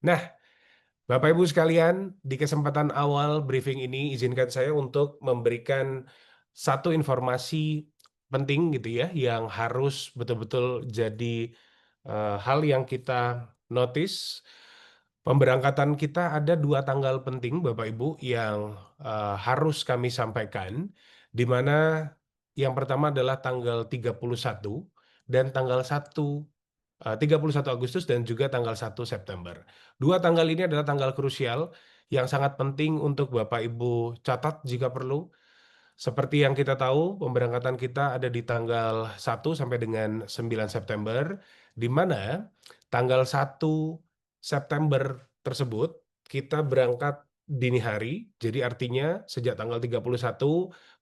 Nah, Bapak Ibu sekalian, di kesempatan awal briefing ini izinkan saya untuk memberikan satu informasi penting gitu ya, yang harus betul-betul jadi hal yang kita notice. Pemberangkatan kita ada dua tanggal penting, Bapak Ibu, yang harus kami sampaikan, di mana yang pertama adalah tanggal 31 dan tanggal 31 Agustus dan juga tanggal 1 September. Dua tanggal ini adalah tanggal krusial yang sangat penting untuk Bapak Ibu catat jika perlu. Seperti yang kita tahu, pemberangkatan kita ada di tanggal 1 sampai dengan 9 September, di mana tanggal 1 September tersebut kita berangkat dini hari, jadi artinya sejak tanggal 31,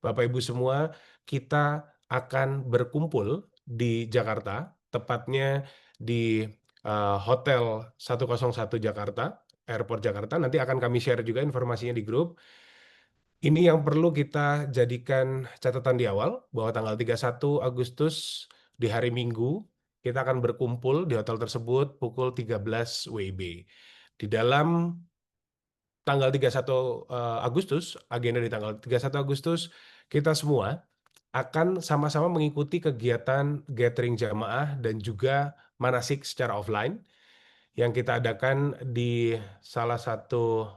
Bapak Ibu semua, kita akan berkumpul di Jakarta, tepatnya di Hotel 101 Jakarta, Airport Jakarta. Nanti akan kami share juga informasinya di grup. Ini yang perlu kita jadikan catatan di awal, bahwa tanggal 31 Agustus di hari Minggu, kita akan berkumpul di hotel tersebut pukul 13 WIB. Di dalam tanggal 31 Agustus, agenda di tanggal 31 Agustus, kita semua akan sama-sama mengikuti kegiatan gathering jamaah dan juga manasik secara offline yang kita adakan di salah satu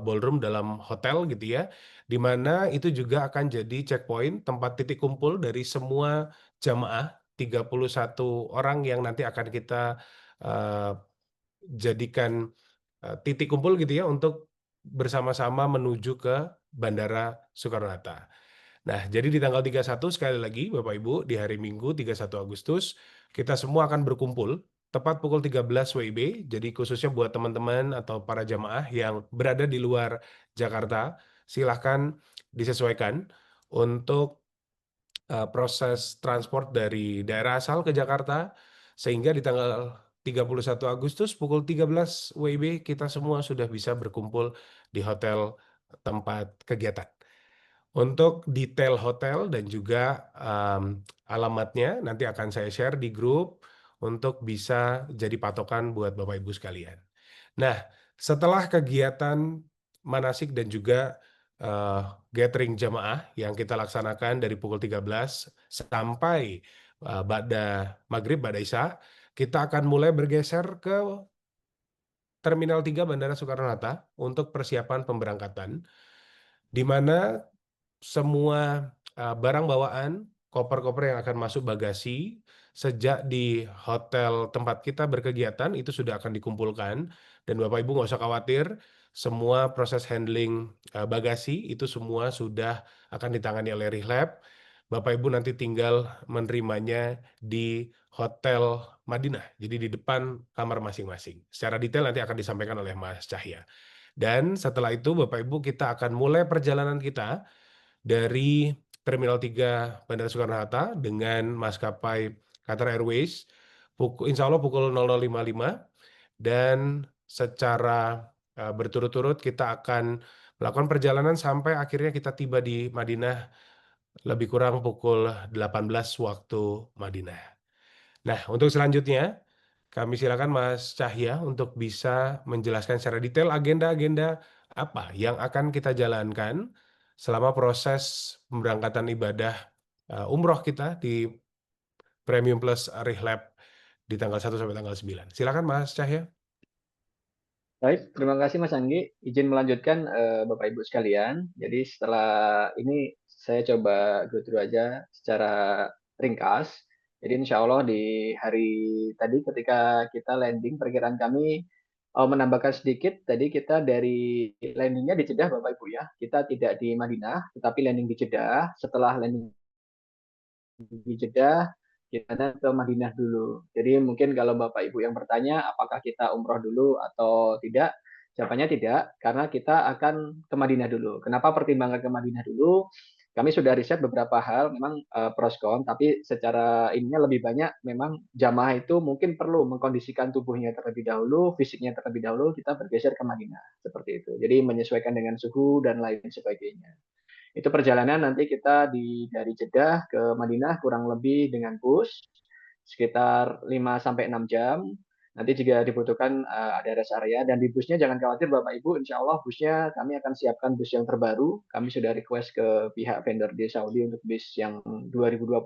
ballroom dalam hotel gitu ya, di mana itu juga akan jadi checkpoint tempat titik kumpul dari semua jamaah 31 orang yang nanti akan kita eh, jadikan titik kumpul gitu ya untuk bersama-sama menuju ke Bandara Soekarno-Hatta. Nah, jadi di tanggal 31 sekali lagi Bapak Ibu, di hari Minggu 31 Agustus, kita semua akan berkumpul tepat pukul 13 WIB. Jadi khususnya buat teman-teman atau para jamaah yang berada di luar Jakarta, silahkan disesuaikan untuk proses transport dari daerah asal ke Jakarta, sehingga di tanggal 31 Agustus pukul 13 WIB kita semua sudah bisa berkumpul di hotel tempat kegiatan. Untuk detail hotel dan juga alamatnya nanti akan saya share di grup untuk bisa jadi patokan buat Bapak Ibu sekalian. Nah, setelah kegiatan manasik dan juga eh, gathering jamaah yang kita laksanakan dari pukul 13 sampai Ba'da Maghrib, Ba'da Isya, kita akan mulai bergeser ke Terminal 3 Bandara Soekarno-Hatta untuk persiapan pemberangkatan, di mana semua barang bawaan, koper-koper yang akan masuk bagasi sejak di hotel tempat kita berkegiatan itu sudah akan dikumpulkan, dan Bapak Ibu nggak usah khawatir, semua proses handling bagasi itu semua sudah akan ditangani oleh Rihlab. Bapak Ibu nanti tinggal menerimanya di Hotel Madinah, jadi di depan kamar masing-masing. Secara detail nanti akan disampaikan oleh Mas Cahya. Dan setelah itu Bapak Ibu kita akan mulai perjalanan kita dari Terminal 3 Bandara Soekarno-Hatta dengan maskapai Qatar Airways, insya Allah pukul 00.55, dan secara berturut-turut kita akan melakukan perjalanan sampai akhirnya kita tiba di Madinah lebih kurang pukul 18 waktu Madinah. Nah, untuk selanjutnya kami silakan Mas Cahya untuk bisa menjelaskan secara detail agenda-agenda apa yang akan kita jalankan selama proses pemberangkatan ibadah umroh kita di Premium Plus Rihlab di tanggal 1 sampai tanggal 9. Silakan Mas Cahya. Baik, terima kasih Mas Anggi. Izin melanjutkan Bapak Ibu sekalian. Jadi setelah ini saya coba go through aja secara ringkas. Jadi insya Allah di hari tadi ketika kita landing, perkiraan kami menambahkan sedikit. Tadi kita dari landingnya di Jeddah Bapak Ibu ya. Kita tidak di Madinah, tetapi landing di Jeddah. Setelah landing di Jeddah, kita ke Madinah dulu. Jadi mungkin kalau Bapak Ibu yang bertanya apakah kita umroh dulu atau tidak, jawabannya tidak, karena kita akan ke Madinah dulu. Kenapa pertimbangan ke Madinah dulu? Kami sudah riset beberapa hal, memang pros con, tapi secara ininya lebih banyak memang jamaah itu mungkin perlu mengkondisikan tubuhnya terlebih dahulu, fisiknya terlebih dahulu, kita bergeser ke Madinah, seperti itu. Jadi menyesuaikan dengan suhu dan lain sebagainya. Itu perjalanan nanti kita dari Jeddah ke Madinah kurang lebih dengan bus sekitar 5 sampai 6 jam. Nanti jika dibutuhkan ada rest area, dan di busnya jangan khawatir Bapak Ibu, insya Allah busnya kami akan siapkan bus yang terbaru. Kami sudah request ke pihak vendor di Saudi untuk bus yang 2025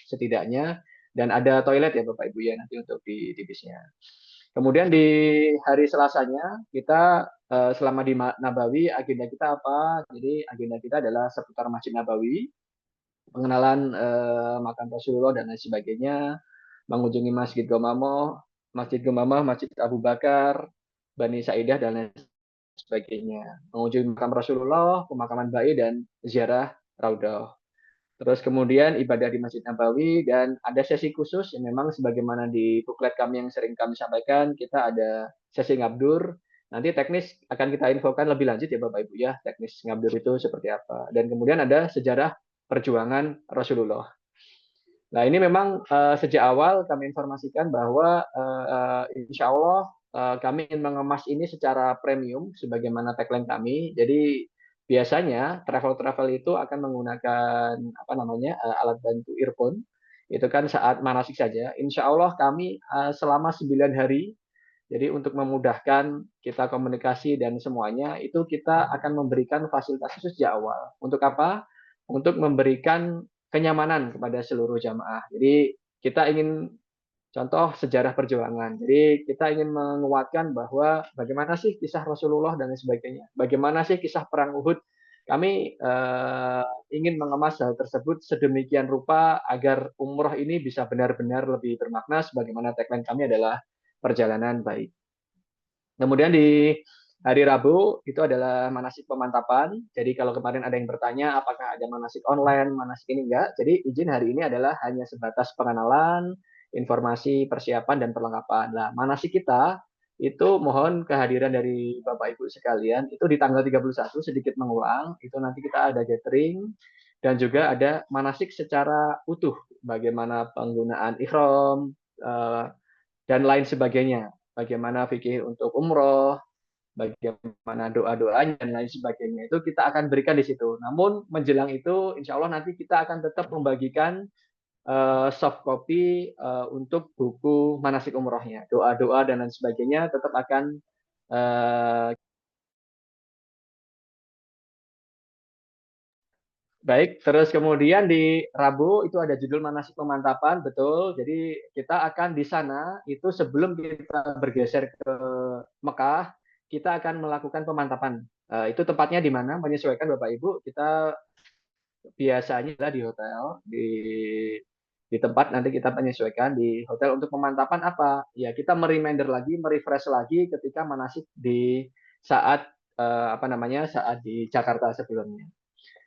setidaknya, dan ada toilet ya Bapak Ibu ya nanti untuk di busnya. Kemudian di hari Selasanya kita selama di Nabawi agenda kita apa? Jadi agenda kita adalah seputar Masjid Nabawi, pengenalan makam Rasulullah dan lain sebagainya, mengunjungi Masjid Gomamah, Masjid Abu Bakar, Bani Saidah dan lain sebagainya. Mengunjungi makam Rasulullah, pemakaman Ba'i dan ziarah Raudhah. Terus kemudian ibadah di Masjid Nabawi, dan ada sesi khusus yang memang sebagaimana di buklet kami yang sering kami sampaikan, kita ada sesi ngabdur. Nanti teknis akan kita infokan lebih lanjut ya Bapak Ibu ya, teknis ngabdur itu seperti apa. Dan kemudian ada sejarah perjuangan Rasulullah. Nah, ini memang sejak awal kami informasikan bahwa insya Allah kami ingin mengemas ini secara premium sebagaimana tagline kami. Jadi biasanya travel-travel itu akan menggunakan apa namanya alat bantu earphone. Itu kan saat manasik saja. Insya Allah kami selama 9 hari, jadi untuk memudahkan kita komunikasi dan semuanya, itu kita akan memberikan fasilitas khusus sejak awal. Untuk apa? Untuk memberikan kenyamanan kepada seluruh jamaah. Jadi kita ingin contoh sejarah perjuangan. Jadi kita ingin menguatkan bahwa bagaimana sih kisah Rasulullah dan lain sebagainya. Bagaimana sih kisah perang Uhud. Kami ingin mengemas hal tersebut sedemikian rupa agar umroh ini bisa benar-benar lebih bermakna, sebagaimana tagline kami adalah perjalanan baik. Kemudian di hari Rabu itu adalah manasik pemantapan. Jadi kalau kemarin ada yang bertanya apakah ada manasik online, manasik ini enggak. Jadi izin hari ini adalah hanya sebatas pengenalan, informasi, persiapan, dan perlengkapan. Nah, manasik kita itu mohon kehadiran dari Bapak Ibu sekalian. Itu di tanggal 31 sedikit mengulang. Itu nanti kita ada gathering dan juga ada manasik secara utuh. Bagaimana penggunaan ihram, dan lain sebagainya. Bagaimana fikih untuk umroh, bagaimana doa-doanya dan lain sebagainya, itu kita akan berikan di situ. Namun menjelang itu, insya Allah nanti kita akan tetap membagikan soft copy untuk buku manasik umrohnya, doa-doa dan lain sebagainya tetap akan baik. Terus kemudian di Rabu itu ada judul manasik pemantapan, betul. Jadi kita akan di sana itu sebelum kita bergeser ke Mekah, kita akan melakukan pemantapan. Itu tempatnya di mana? Menyesuaikan Bapak Ibu. Kita biasanya adalah di hotel, di tempat nanti kita menyesuaikan di hotel untuk pemantapan apa? Ya kita mereminder lagi, merefresh lagi ketika manasik di saat apa namanya saat di Jakarta sebelumnya.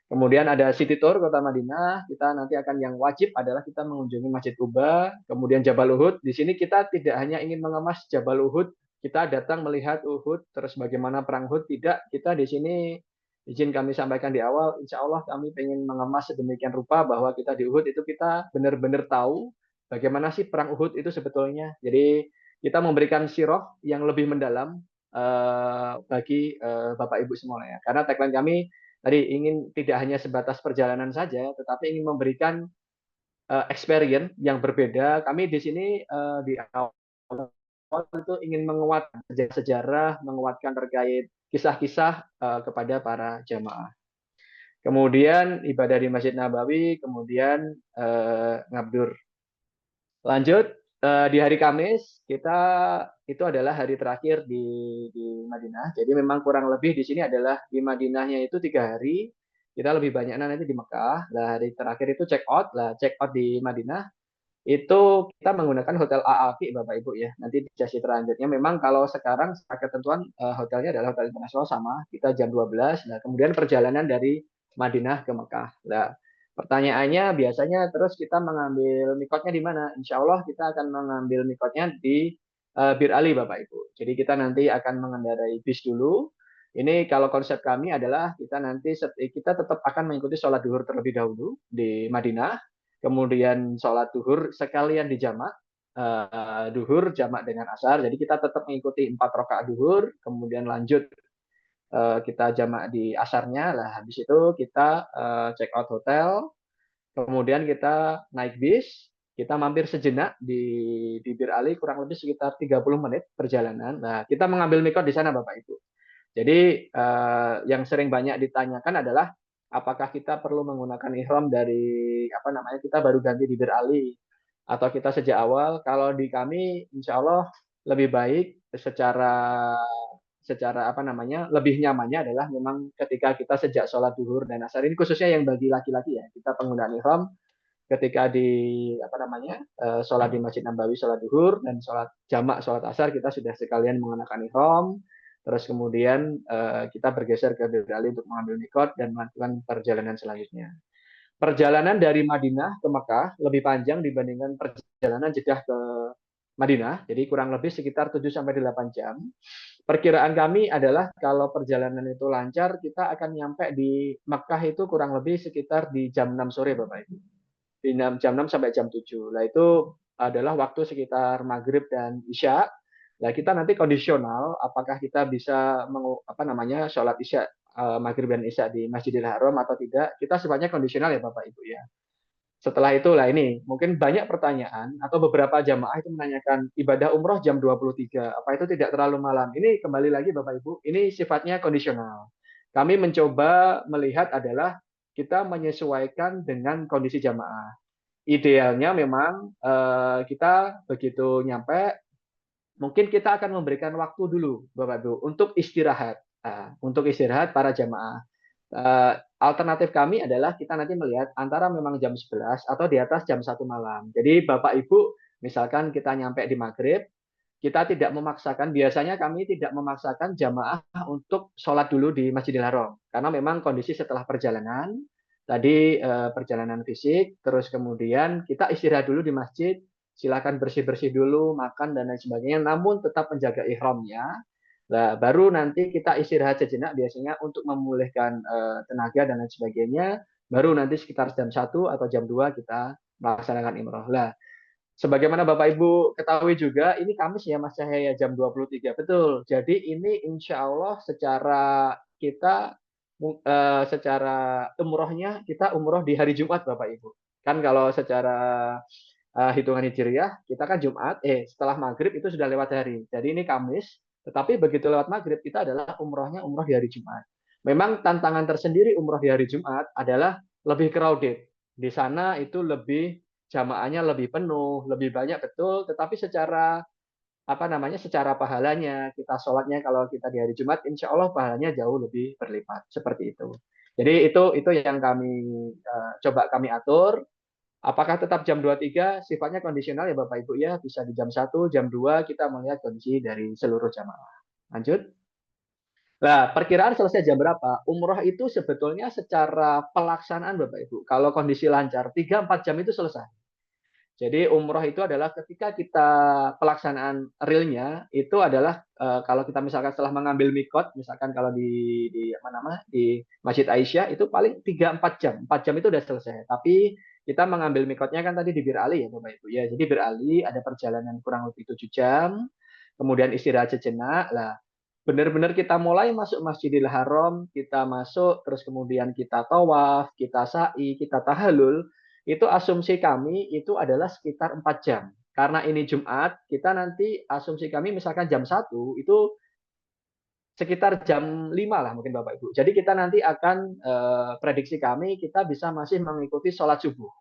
Kemudian ada City Tour Kota Madinah. Kita nanti akan yang wajib adalah kita mengunjungi Masjid Kuba, kemudian Jabal Uhud. Di sini kita tidak hanya ingin mengemas Jabal Uhud, kita datang melihat Uhud, terus bagaimana perang Uhud. Tidak, kita di sini izin kami sampaikan di awal, insya Allah kami ingin mengemas sedemikian rupa bahwa kita di Uhud itu kita benar-benar tahu bagaimana sih perang Uhud itu sebetulnya. Jadi kita memberikan siroh yang lebih mendalam bagi Bapak Ibu semua ya. Karena tagline kami tadi ingin tidak hanya sebatas perjalanan saja, tetapi ingin memberikan experience yang berbeda. Kami di sini di awal itu ingin menguatkan sejarah, menguatkan terkait kisah-kisah kepada para jamaah. Kemudian ibadah di Masjid Nabawi, kemudian ngabdur. Lanjut di hari Kamis kita itu adalah hari terakhir di Madinah. Jadi memang kurang lebih di sini adalah di Madinahnya itu 3 hari. Kita lebih banyak nanti di Mekah. Nah, hari terakhir itu check out. Lah check out di Madinah itu kita menggunakan hotel AAV Bapak Ibu ya. Nanti di sesi selanjutnya memang kalau sekarang ketentuan hotelnya adalah hotel internasional sama. Kita jam 12. Nah, kemudian perjalanan dari Madinah ke Mekah. Nah, pertanyaannya biasanya terus kita mengambil mikotnya di mana? Insya Allah kita akan mengambil mikotnya di Bir Ali Bapak Ibu. Jadi kita nanti akan mengendarai bis dulu. Ini kalau konsep kami adalah kita nanti kita tetap akan mengikuti sholat duhur terlebih dahulu di Madinah, kemudian sholat duhur sekalian di jamak, duhur jamak dengan asar. Jadi kita tetap mengikuti 4 rakaat duhur, kemudian lanjut kita jamak di asarnya. Lah habis itu kita check out hotel, kemudian kita naik bis. kita mampir sejenak di Bir Ali kurang lebih sekitar 30 menit perjalanan. Nah, kita mengambil mikot di sana Bapak Ibu. Jadi yang sering banyak ditanyakan adalah apakah kita perlu menggunakan ihram dari apa namanya kita baru ganti di Bir Ali atau kita sejak awal. Kalau di kami insya Allah lebih baik secara secara apa namanya lebih nyamannya adalah memang ketika kita sejak sholat duhur dan asar ini khususnya yang bagi laki-laki ya kita penggunaan ihram ketika di apa namanya sholat di Masjid Nabawi sholat duhur dan sholat jamak sholat asar kita sudah sekalian mengenakan ihram terus kemudian kita bergeser ke Bali untuk mengambil mikot dan melakukan perjalanan selanjutnya. Perjalanan dari Madinah ke Mekah lebih panjang dibandingkan perjalanan Jeddah ke Madinah, jadi kurang lebih sekitar 7 sampai 8 jam. Perkiraan kami adalah kalau perjalanan itu lancar, kita akan nyampe di Mekah itu kurang lebih sekitar di jam 6 sore Bapak Ibu. Di jam 6 sampai jam 7. Nah itu adalah waktu sekitar maghrib dan isya. Nah kita nanti kondisional, apakah kita bisa apa namanya sholat isya maghrib dan isya di Masjidil Haram atau tidak, kita sifatnya kondisional ya Bapak Ibu ya. Setelah itu lah ini mungkin banyak pertanyaan atau beberapa jamaah itu menanyakan ibadah umroh jam 23, apa itu tidak terlalu malam? Ini kembali lagi Bapak Ibu, ini sifatnya kondisional. Kami mencoba melihat adalah kita menyesuaikan dengan kondisi jamaah. Idealnya memang kita begitu nyampe, mungkin kita akan memberikan waktu dulu Bapak Ibu untuk istirahat. Nah, untuk istirahat para jamaah. Alternatif kami adalah kita nanti melihat antara memang jam 11 atau di atas jam 1 malam. Jadi Bapak Ibu, misalkan kita nyampe di maghrib, kita tidak memaksakan, biasanya kami tidak memaksakan jamaah untuk sholat dulu di Masjidil Haram. Karena memang kondisi setelah perjalanan, tadi perjalanan fisik, terus kemudian kita istirahat dulu di masjid, silakan bersih-bersih dulu, makan dan lain sebagainya, namun tetap menjaga ihramnya. Nah, baru nanti kita istirahat sejenak biasanya untuk memulihkan tenaga dan lain sebagainya. Baru nanti sekitar jam 1 atau jam 2 kita melaksanakan imroh. Lah, sebagaimana Bapak Ibu ketahui juga, ini Kamis ya Mas Cahaya jam 23. Betul. Jadi ini insya Allah secara kita secara umrohnya kita umroh di hari Jumat Bapak Ibu. Kan kalau secara hitungan Hijriah kita kan Jumat, setelah maghrib itu sudah lewat hari. Jadi ini Kamis, tetapi begitu lewat maghrib kita adalah umrohnya umroh di hari Jumat. Memang tantangan tersendiri umroh di hari Jumat adalah lebih crowded. Di sana itu lebih jamaahnya lebih penuh, lebih banyak betul, tetapi secara apa namanya secara pahalanya kita sholatnya kalau kita di hari Jumat, insya Allah pahalanya jauh lebih berlipat seperti itu. Jadi itu yang kami coba kami atur. Apakah tetap jam 23? Sifatnya kondisional ya Bapak Ibu ya, bisa di jam 1, jam 2 kita melihat kondisi dari seluruh jamaah. Lanjut. Nah, perkiraan selesai jam berapa? Umroh itu sebetulnya secara pelaksanaan Bapak Ibu, kalau kondisi lancar 3-4 jam itu selesai. Jadi umroh itu adalah ketika kita pelaksanaan realnya itu adalah kalau kita misalkan setelah mengambil mikot, misalkan kalau di apa nama di Masjid Aisyah itu paling 3-4 jam, 4 jam itu sudah selesai. Tapi kita mengambil mikotnya kan tadi di Bir Ali ya Bapak Ibu ya. Jadi Bir Ali ada perjalanan kurang lebih 7 jam, kemudian istirahat sejenak. Lah benar-benar kita mulai masuk Masjidil Haram, kita masuk, terus kemudian kita tawaf, kita sa'i, kita tahallul, itu asumsi kami itu adalah sekitar 4 jam. Karena ini Jumat, kita nanti asumsi kami misalkan jam 1, itu sekitar jam 5 lah mungkin Bapak Ibu. Jadi kita nanti akan, prediksi kami, kita bisa masih mengikuti sholat subuh.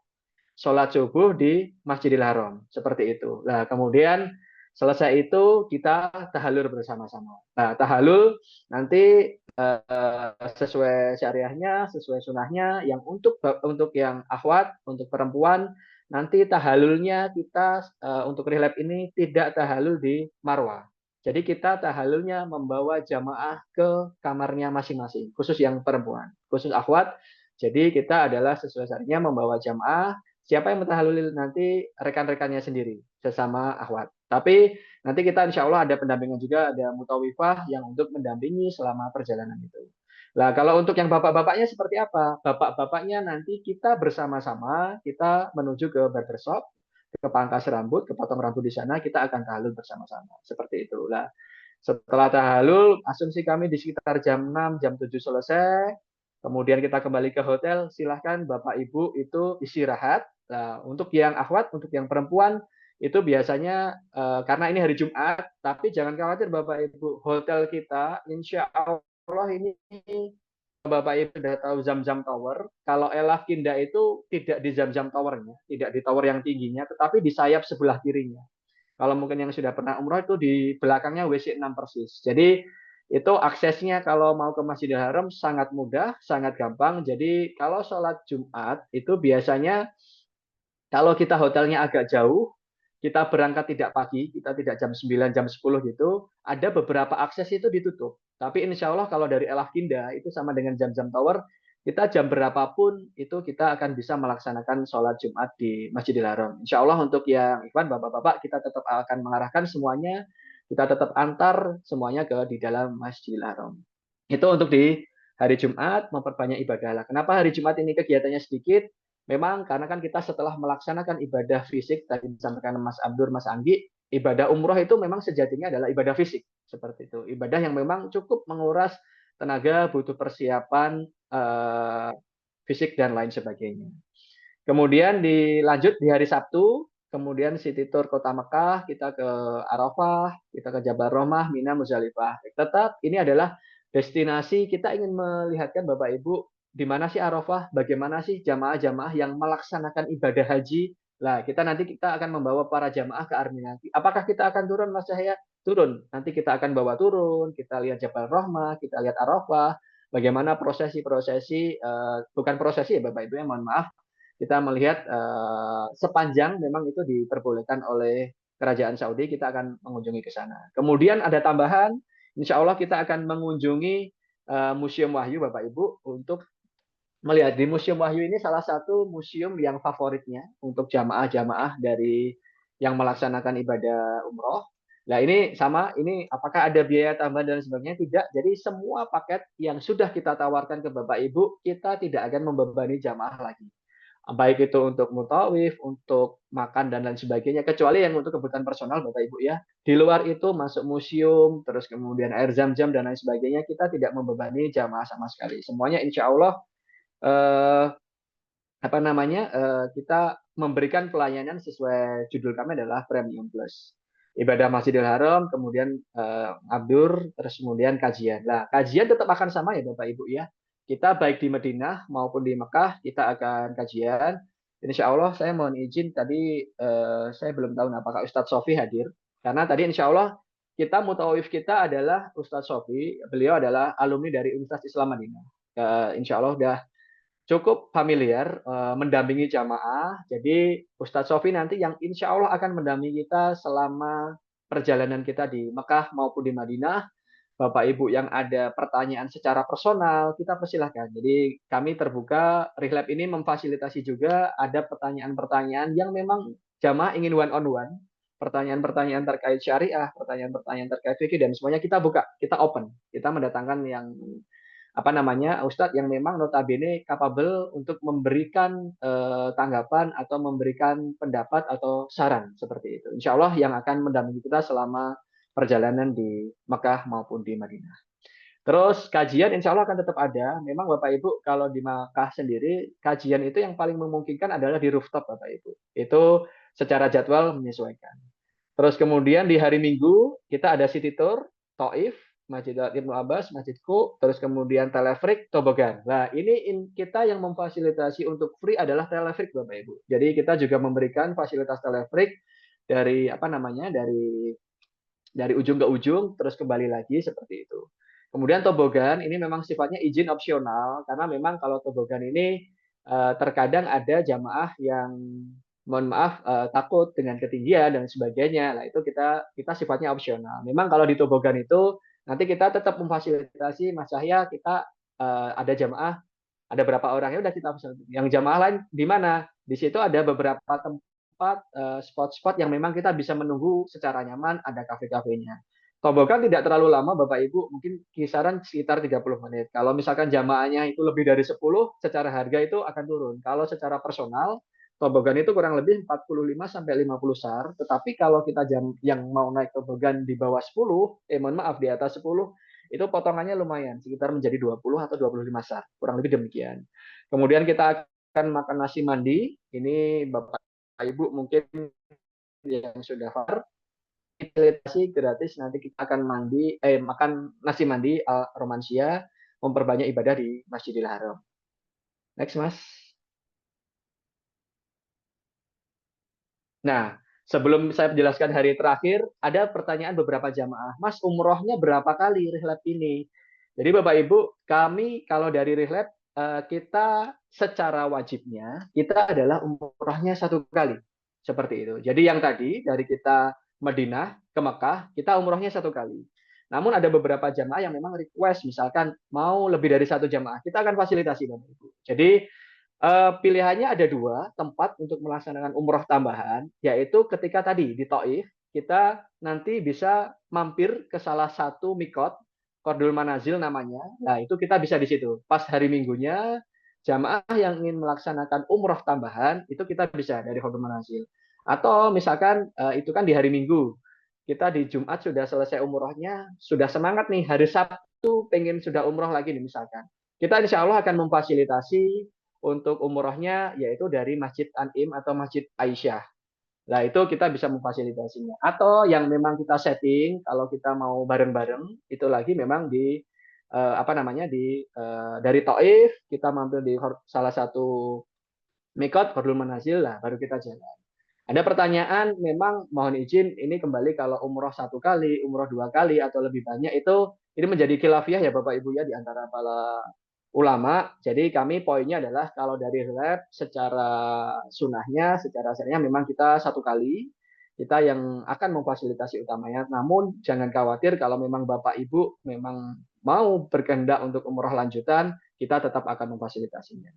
Sholat subuh di Masjidil Haram, seperti itu. Nah, kemudian selesai itu kita tahallul bersama-sama. Nah, tahallul nanti sesuai syariahnya, sesuai sunahnya, yang untuk yang akhwat, untuk perempuan, nanti tahallulnya kita untuk relap ini tidak tahallul di Marwah. Jadi kita tahallulnya membawa jamaah ke kamarnya masing-masing, khusus yang perempuan, khusus akhwat. Jadi kita adalah sesuai syariahnya membawa jamaah. Siapa yang mentahallul nanti rekan-rekannya sendiri, sesama akhwat. Tapi nanti kita insya Allah ada pendampingan juga, ada mutawifah yang untuk mendampingi selama perjalanan itu. Nah, kalau untuk yang bapak-bapaknya seperti apa? Bapak-bapaknya nanti kita bersama-sama, kita menuju ke barbershop, ke pangkas rambut, ke potong rambut di sana, kita akan tahallul bersama-sama. Seperti itu. Nah, setelah tahallul, asumsi kami di sekitar jam 6, jam 7 selesai, kemudian kita kembali ke hotel, silahkan Bapak Ibu itu istirahat. Nah, untuk yang akhwat, untuk yang perempuan, itu biasanya karena ini hari Jumat, tapi jangan khawatir Bapak Ibu, hotel kita insya Allah ini Bapak Ibu sudah tahu Zam-Zam Tower. Kalau Elaf Kinda itu tidak di Zam-Zam Towernya, tidak di tower yang tingginya, tetapi di sayap sebelah kirinya. Kalau mungkin yang sudah pernah umroh itu di belakangnya WC 6 persis. Jadi itu aksesnya kalau mau ke Masjidil Haram sangat mudah, sangat gampang. Jadi kalau sholat Jumat itu biasanya kalau kita hotelnya agak jauh, kita berangkat tidak pagi, kita tidak jam 9, jam 10 gitu, ada beberapa akses itu ditutup. Tapi insya Allah kalau dari Elaf Kinda itu sama dengan jam-jam tower, kita jam berapapun itu kita akan bisa melaksanakan sholat Jumat di Masjidil Haram. Insya Allah untuk yang Ikhwan, Bapak-Bapak, kita tetap akan mengarahkan semuanya, kita tetap antar semuanya ke di dalam Masjidil Haram. Itu untuk di hari Jumat, memperbanyak ibadah. Kenapa hari Jumat ini kegiatannya sedikit? Memang karena kan kita setelah melaksanakan ibadah fisik, tadi disampaikan Mas Abdur, Mas Anggi, ibadah umroh itu memang sejatinya adalah ibadah fisik. Seperti itu. Ibadah yang memang cukup menguras tenaga, butuh persiapan fisik dan lain sebagainya. Kemudian dilanjut di hari Sabtu, kemudian City Tour Kota Mekah, kita ke Arafah, kita ke Jabal Rahmah, Mina, Muzdalifah. Tetap ini adalah destinasi kita ingin melihatkan Bapak Ibu di mana sih Arafah, bagaimana sih jamaah-jamaah yang melaksanakan ibadah haji. Lah, kita akan membawa para jamaah ke Armina. Apakah kita akan turun Mas Cahya? Turun. Nanti kita akan bawa turun, kita lihat Jabal Rahmah, kita lihat Arafah, bagaimana prosesi-prosesi, bukan prosesi ya Bapak Ibu ya, mohon maaf, kita melihat sepanjang memang itu diperbolehkan oleh Kerajaan Saudi, kita akan mengunjungi ke sana. Kemudian ada tambahan, insya Allah kita akan mengunjungi Museum Wahyu Bapak Ibu untuk melihat di Museum Wahyu ini salah satu museum yang favoritnya untuk jamaah-jamaah dari yang melaksanakan ibadah umroh. Nah ini sama, ini apakah ada biaya tambahan dan sebagainya? Tidak. Jadi semua paket yang sudah kita tawarkan ke Bapak Ibu, kita tidak akan membebani jamaah lagi, baik itu untuk mutawif, untuk makan dan lain sebagainya, kecuali yang untuk kebutuhan personal Bapak Ibu ya. Di luar itu masuk museum, terus kemudian air zam-zam dan lain sebagainya, kita tidak membebani jamaah sama sekali. Semuanya insya Allah eh, apa namanya kita memberikan pelayanan sesuai judul kami adalah Premium Plus. Ibadah Masjidil Haram, kemudian abdur, terus kemudian kajian. Nah, kajian tetap akan sama ya Bapak Ibu ya. Kita baik di Madinah maupun di Mekah, kita akan kajian. Insya Allah saya mohon izin tadi saya belum tahu apakah Ustadz Sofi hadir. Karena tadi insya Allah kita mutawif kita adalah Ustadz Sofi. Beliau adalah alumni dari Universitas Islam Madinah. Insya Allah udah cukup familiar mendampingi jamaah. Jadi Ustadz Sofi nanti yang insya Allah akan mendampingi kita selama perjalanan kita di Mekah maupun di Madinah. Bapak Ibu yang ada pertanyaan secara personal, kita persilahkan. Jadi kami terbuka, Rihlab ini memfasilitasi juga ada pertanyaan-pertanyaan yang memang jamaah ingin one on one, pertanyaan-pertanyaan terkait syariah, pertanyaan-pertanyaan terkait fikih dan semuanya kita buka, kita open, kita mendatangkan yang apa namanya Ustadz yang memang notabene capable untuk memberikan tanggapan atau memberikan pendapat atau saran seperti itu. Insya Allah yang akan mendampingi kita selama perjalanan di Mekah maupun di Madinah. Terus kajian insya Allah akan tetap ada. Memang Bapak Ibu kalau di Mekah sendiri kajian itu yang paling memungkinkan adalah di rooftop Bapak Ibu. Itu secara jadwal menyesuaikan. Terus kemudian di hari Minggu kita ada city tour, Taif, Masjid Ibnu Abbas, Masjidku, terus kemudian telefrik, tobogan. Nah ini kita yang memfasilitasi untuk free adalah telefrik Bapak Ibu. Jadi kita juga memberikan fasilitas telefrik dari apa namanya dari ujung ke ujung terus kembali lagi seperti itu. Kemudian tobogan ini memang sifatnya izin opsional karena memang kalau tobogan ini terkadang ada jamaah yang mohon maaf takut dengan ketinggian dan sebagainya. Nah itu kita sifatnya opsional. Memang kalau di tobogan itu nanti kita tetap memfasilitasi Mas Cahya kita ada jamaah ada berapa orang ya udah kita yang jamaah lain di mana di situ ada beberapa tempat spot-spot yang memang kita bisa menunggu secara nyaman ada kafe-kafenya. Tobogan tidak terlalu lama Bapak Ibu, mungkin kisaran sekitar 30 menit. Kalau misalkan jamaahnya itu lebih dari 10, secara harga itu akan turun. Kalau secara personal, tobogan itu kurang lebih 45 sampai 50 SAR, tetapi kalau kita yang mau naik tobogan di bawah 10, mohon maaf di atas 10, itu potongannya lumayan, sekitar menjadi 20 atau 25 sar, kurang lebih demikian. Kemudian kita akan makan nasi mandi, ini Bapak Ibu mungkin yang sudah far, fasilitasi gratis, nanti kita akan makan nasi mandi Romansia, memperbanyak ibadah di Masjidil Haram. Next, Mas. Nah, sebelum saya menjelaskan hari terakhir, ada pertanyaan beberapa jamaah. Mas, umrohnya berapa kali rihlab ini? Jadi Bapak Ibu, kami kalau dari rihlab, kita secara wajibnya, kita adalah umrohnya 1 kali. Seperti itu. Jadi yang tadi, dari kita Madinah ke Mekah, kita umrohnya 1 kali. Namun ada beberapa jamaah yang memang request, misalkan mau lebih dari 1 jamaah, kita akan fasilitasi Bapak Ibu. Jadi pilihannya ada 2 tempat untuk melaksanakan umroh tambahan, yaitu ketika tadi di Taif, kita nanti bisa mampir ke salah satu mikot, Qardul Manazil namanya. Nah, itu kita bisa di situ. Pas hari Minggunya, jamaah yang ingin melaksanakan umroh tambahan, itu kita bisa dari Qardul Manazil. Atau misalkan itu kan di hari Minggu, kita di Jumat sudah selesai umrohnya, sudah semangat nih, hari Sabtu pengen sudah umroh lagi nih misalkan. Kita insya Allah akan memfasilitasi untuk umrohnya yaitu dari Masjid An'im atau Masjid Aisyah. Nah, itu kita bisa memfasilitasinya. Atau yang memang kita setting kalau kita mau bareng-bareng itu lagi memang di apa namanya dari Taif kita mampir di salah satu mikot Qardul Manazil lah baru kita jalan. Ada pertanyaan, memang mohon izin ini kembali kalau umroh 1 kali, umroh 2 kali atau lebih banyak itu ini menjadi khilafiyah ya Bapak Ibu ya di antara para ulama. Jadi kami poinnya adalah kalau dari lab secara sunahnya, secara syariah memang kita 1 kali, kita yang akan memfasilitasi utamanya. Namun jangan khawatir kalau memang Bapak Ibu memang mau berkehendak untuk umroh lanjutan, kita tetap akan memfasilitasinya.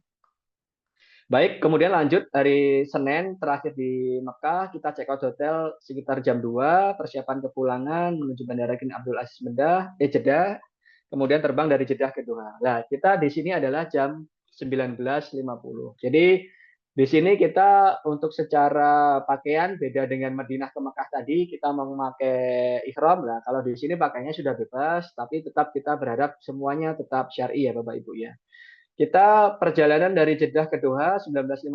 Baik, kemudian lanjut hari Senin terakhir di Mekah, kita check out hotel sekitar jam 2, persiapan kepulangan menuju Bandara King Abdul Aziz Jeddah, kemudian terbang dari Jeddah ke Doha. Nah, kita di sini adalah jam 19.50. Jadi di sini kita untuk secara pakaian beda dengan Madinah ke Mekah tadi, kita memakai ihram lah. Kalau di sini pakainya sudah bebas, tapi tetap kita berharap semuanya tetap syar'i ya Bapak Ibu ya. Kita perjalanan dari Jeddah ke Doha 19.50,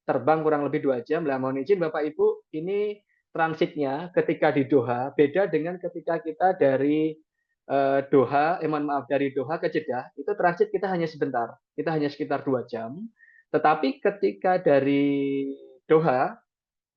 terbang kurang lebih 2 jam. Lah, mohon izin Bapak Ibu, ini transitnya ketika di Doha beda dengan ketika kita dari mohon maaf, dari Doha ke Jeddah, itu transit kita hanya sebentar. Kita hanya sekitar 2 jam. Tetapi ketika dari Doha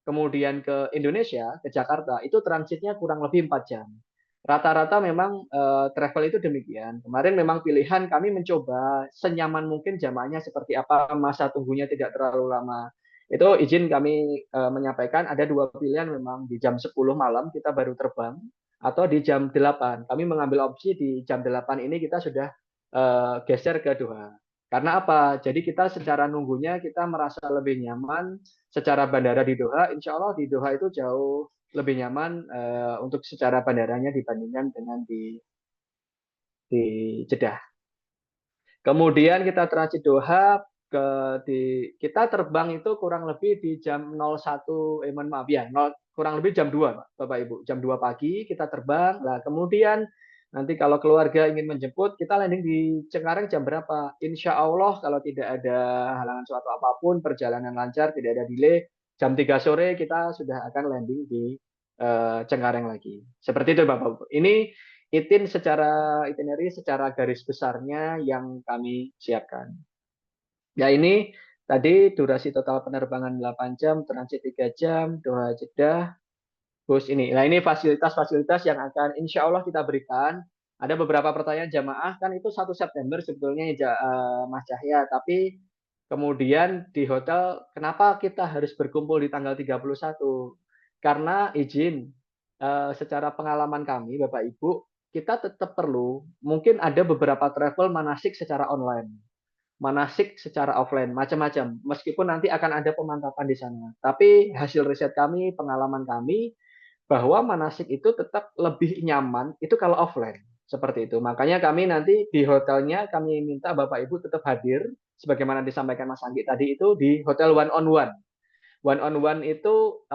kemudian ke Indonesia, ke Jakarta, itu transitnya kurang lebih 4 jam. Rata-rata memang travel itu demikian. Kemarin memang pilihan kami mencoba senyaman mungkin jamaahnya seperti apa, masa tunggunya tidak terlalu lama. Itu izin kami menyampaikan ada 2 pilihan memang di jam 10 malam kita baru terbang atau di jam 8. Kami mengambil opsi di jam 8 ini kita sudah geser ke Doha. Karena apa? Jadi kita secara nunggunya kita merasa lebih nyaman secara bandara di Doha. Insya Allah di Doha itu jauh lebih nyaman untuk secara bandaranya dibandingkan dengan di Jeddah. Kemudian kita transit Doha kita terbang itu kurang lebih di jam 01 mohon maaf ya, kurang lebih jam 2 Bapak Ibu. Jam 2 pagi kita terbang. Lah kemudian nanti kalau keluarga ingin menjemput, kita landing di Cengkareng jam berapa? Insya Allah kalau tidak ada halangan suatu apapun, perjalanan lancar, tidak ada delay, jam 3 sore kita sudah akan landing di Cengkareng lagi. Seperti itu Bapak Ibu. Ini itinerary secara garis besarnya yang kami siapkan. Ya ini tadi durasi total penerbangan 8 jam, transit 3 jam, Doha Jeddah, bus ini. Nah ini fasilitas-fasilitas yang akan insya Allah kita berikan. Ada beberapa pertanyaan jamaah, kan itu 1 September sebetulnya Mas Cahya, tapi kemudian di hotel, kenapa kita harus berkumpul di tanggal 31? Karena izin, secara pengalaman kami Bapak Ibu, kita tetap perlu, mungkin ada beberapa travel manasik secara online, manasik secara offline, macam-macam. Meskipun nanti akan ada pemantapan di sana. Tapi hasil riset kami, pengalaman kami, bahwa manasik itu tetap lebih nyaman itu kalau offline. Seperti itu. Makanya kami nanti di hotelnya, kami minta Bapak Ibu tetap hadir, sebagaimana disampaikan Mas Anggi tadi itu di hotel one on one. One on One itu,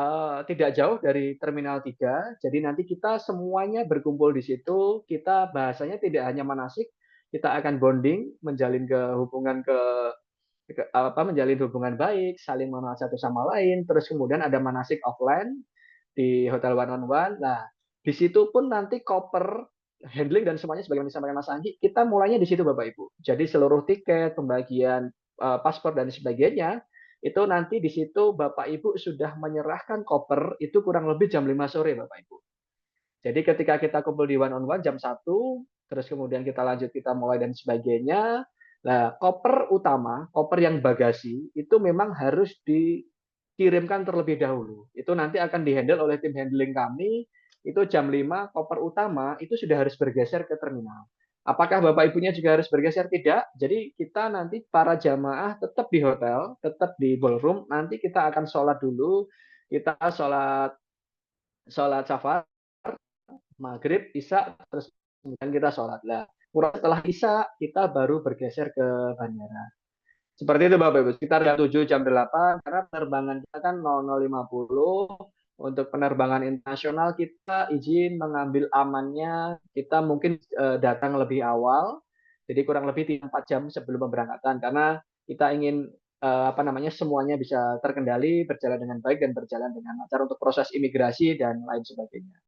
tidak jauh dari Terminal 3, jadi nanti kita semuanya berkumpul di situ, kita bahasanya tidak hanya manasik, kita akan bonding, menjalin hubungan baik, saling mengenal satu sama lain, terus kemudian ada manasik offline di hotel One on One. Nah, di situ pun nanti koper, handling dan semuanya sebagaimana disampaikan Mas Anggi, kita mulainya di situ Bapak Ibu. Jadi seluruh tiket, pembagian, paspor dan sebagainya, itu nanti di situ Bapak Ibu sudah menyerahkan koper itu kurang lebih jam 5 sore Bapak Ibu. Jadi ketika kita kumpul di One on One jam 1, terus kemudian kita lanjut, kita mulai dan sebagainya. Nah, koper utama, koper yang bagasi, itu memang harus dikirimkan terlebih dahulu. Itu nanti akan di-handle oleh tim handling kami, itu jam 5 koper utama itu sudah harus bergeser ke terminal. Apakah Bapak Ibunya juga harus bergeser? Tidak. Jadi kita nanti para jamaah tetap di hotel, tetap di ballroom, nanti kita akan sholat dulu, kita sholat sholat syafar, maghrib, isya, terus kemudian kita sholat. Lah, kurang setelah isya kita baru bergeser ke bandara. Seperti itu Bapak Ibu, sekitar jam 7, jam 8, karena penerbangan kita kan 00.50. Untuk penerbangan internasional kita izin mengambil amannya, kita mungkin datang lebih awal, jadi kurang lebih 4 jam sebelum pemberangkatan, karena kita ingin semuanya bisa terkendali, berjalan dengan baik dan berjalan dengan lancar untuk proses imigrasi dan lain sebagainya.